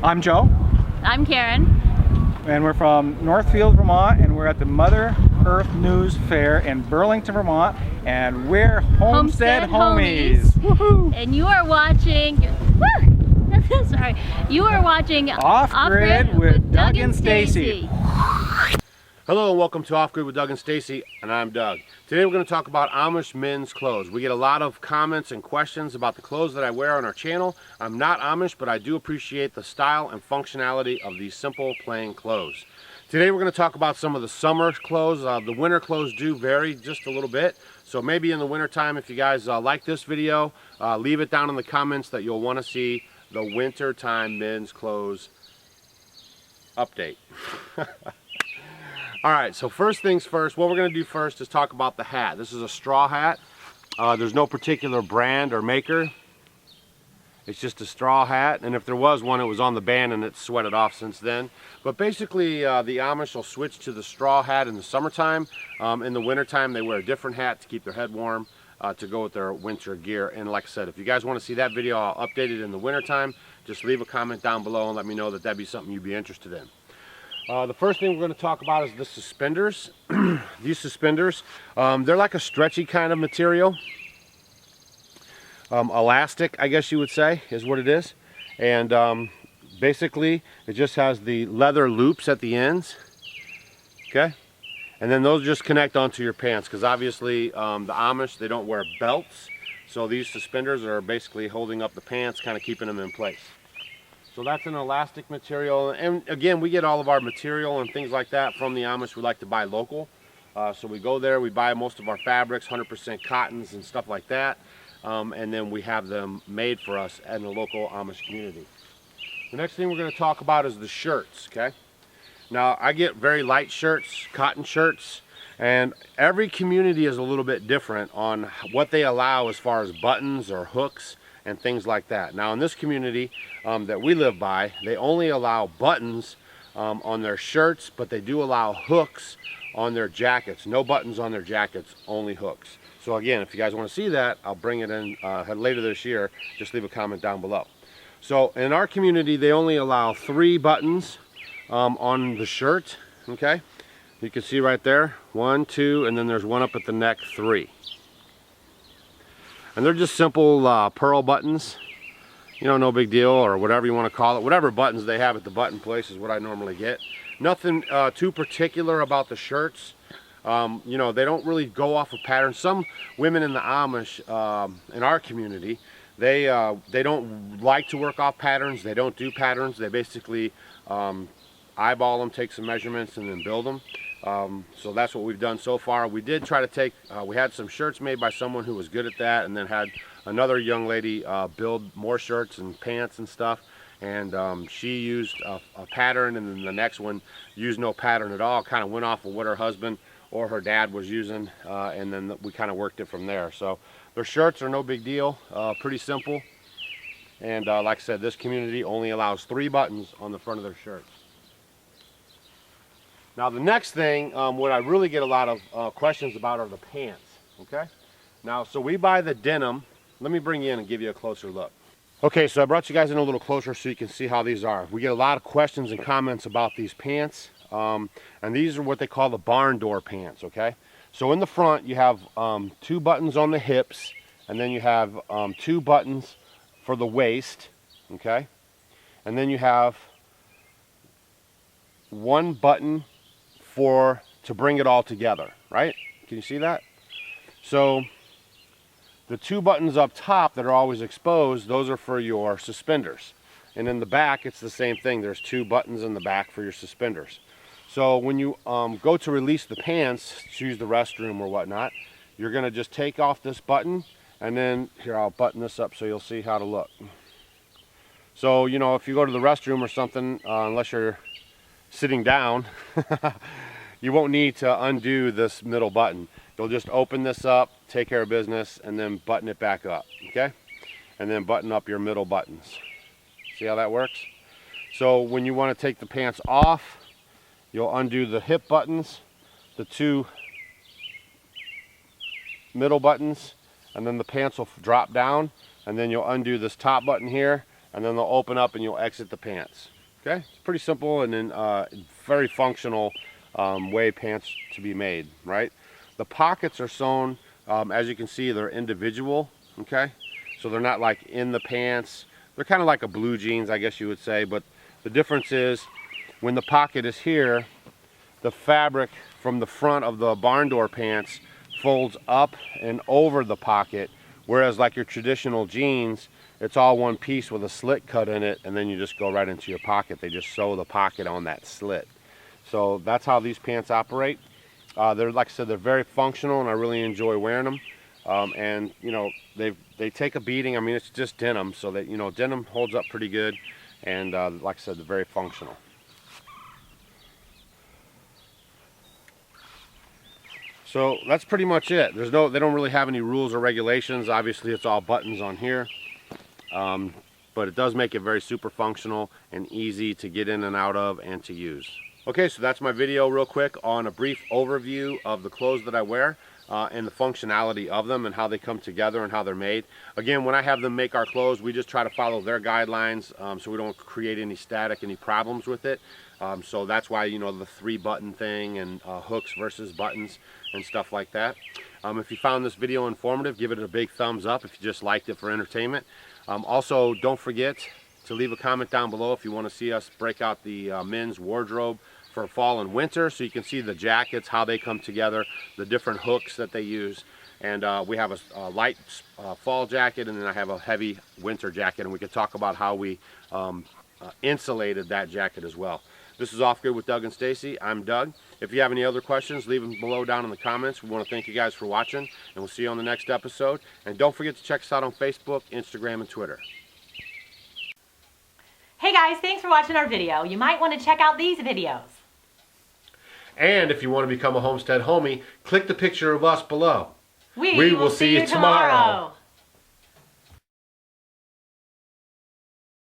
I'm Joe. I'm Karen. And we're from Northfield, Vermont, and we're at the Mother Earth News Fair in Burlington, Vermont, and we're Homestead Homies. Woohoo! And you are watching, sorry, you are watching Off Grid with Doug and Stacy. Hello and welcome to Off Grid with Doug and Stacy, and I'm Doug. Today we're going to talk about Amish men's clothes. We get a lot of comments and questions about the clothes that I wear on our channel. I'm not Amish, but I do appreciate the style and functionality of these simple, plain clothes. Today we're going to talk about some of the summer clothes. The winter clothes do vary just a little bit, so maybe in the winter time, if you guys like this video, leave it down in the comments that you'll want to see the winter time men's clothes update. Alright, so first things first, what we're going to do first is talk about the hat. This is a straw hat. There's no particular brand or maker. It's just a straw hat, and if there was one, it was on the band and it's sweated off since then. But basically, the Amish will switch to the straw hat in the summertime. In the wintertime, they wear a different hat to keep their head warm to go with their winter gear. And like I said, if you guys want to see that video, I'll update it in the wintertime. Just leave a comment down below and let me know that that'd be something you'd be interested in. The first thing we're going to talk about is the suspenders. These suspenders, they're like a stretchy kind of material. Elastic, I guess you would say, is what it is. And basically, it just has the leather loops at the ends. Okay? And then those just connect onto your pants, because obviously the Amish, they don't wear belts. So these suspenders are basically holding up the pants, kind of keeping them in place. So that's an elastic material, and again, we get all of our material and things like that from the Amish. We like to buy local, so we go there, we buy most of our fabrics, 100% cottons and stuff like that, and then we have them made for us in the local Amish community. The next thing we're going to talk about is the shirts. Okay, now I get very light shirts, cotton shirts, and every community is a little bit different on what they allow as far as buttons or hooks and things like that. Now in this community that we live by, they only allow buttons on their shirts, but they do allow hooks on their jackets. No buttons on their jackets, only hooks. So again, if you guys want to see that, I'll bring it in later this year. Just leave a comment down below. So in our community, they only allow 3 buttons on the shirt. Okay, you can see right there, 1, 2, and then there's one up at the neck, 3. And they're just simple pearl buttons, you know, no big deal, or whatever you want to call it. Whatever buttons they have at the button place is what I normally get. Nothing too particular about the shirts. You know, they don't really go off of patterns. Some women in the Amish, in our community, they don't like to work off patterns. They don't do patterns. They basically eyeball them, take some measurements, and then build them. So that's what we've done so far. We did try to take, we had some shirts made by someone who was good at that, and then had another young lady build more shirts and pants and stuff, and she used a pattern, and then the next one used no pattern at all, kind of went off of what her husband or her dad was using, and then we kind of worked it from there. So their shirts are no big deal, pretty simple, and like I said, this community only allows 3 buttons on the front of their shirts. Now the next thing, what I really get a lot of questions about are the pants, okay? Now, so we buy the denim. Let me bring you in and give you a closer look. Okay, so I brought you guys in a little closer so you can see how these are. We get a lot of questions and comments about these pants, and these are what they call the barn door pants, okay? So in the front, you have 2 buttons on the hips, and then you have 2 buttons for the waist, okay? And then you have 1 button to bring it all together, right? Can you see that? So the 2 buttons up top that are always exposed, those are for your suspenders. And in the back, it's the same thing. There's 2 buttons in the back for your suspenders. So when you go to release the pants, choose the restroom or whatnot, you're gonna just take off this button, and then, here, I'll button this up so you'll see how to look. So, you know, if you go to the restroom or something, unless you're sitting down, you won't need to undo this middle button. You'll just open this up, take care of business, and then button it back up, okay? And then button up your middle buttons. See how that works? So when you want to take the pants off, you'll undo the hip buttons, the 2 middle buttons, and then the pants will drop down, and then you'll undo this top button here, and then they'll open up and you'll exit the pants. Okay, it's pretty simple and then very functional way pants to be made, right? The pockets are sewn, as you can see, they're individual, okay? So they're not like in the pants. They're kind of like a blue jeans, I guess you would say, but the difference is when the pocket is here, the fabric from the front of the barn door pants folds up and over the pocket, whereas like your traditional jeans, it's all one piece with a slit cut in it, and then you just go right into your pocket. They just sew the pocket on that slit. So that's how these pants operate. They're, like I said, they're very functional, and I really enjoy wearing them. And you know, they take a beating. I mean, it's just denim, so that, you know, denim holds up pretty good, and like I said, they're very functional. So that's pretty much it. They don't really have any rules or regulations. Obviously, it's all buttons on here, but it does make it very super functional and easy to get in and out of and to use. Okay, so that's my video real quick on a brief overview of the clothes that I wear and the functionality of them and how they come together and how they're made. Again, when I have them make our clothes, we just try to follow their guidelines so we don't create any static, any problems with it. So that's why, you know, the 3-button thing and hooks versus buttons and stuff like that. If you found this video informative, give it a big thumbs up if you just liked it for entertainment. Also, don't forget to leave a comment down below if you want to see us break out the men's wardrobe for fall and winter, so you can see the jackets, how they come together, the different hooks that they use. And we have a light fall jacket, and then I have a heavy winter jacket, and we can talk about how we insulated that jacket as well. This is Off Grid with Doug and Stacy. I'm Doug. If you have any other questions, leave them below down in the comments. We want to thank you guys for watching, and we'll see you on the next episode. And don't forget to check us out on Facebook, Instagram, and Twitter. Hey guys, thanks for watching our video. You might want to check out these videos. And if you want to become a Homestead Homie, click the picture of us below. We will see you tomorrow.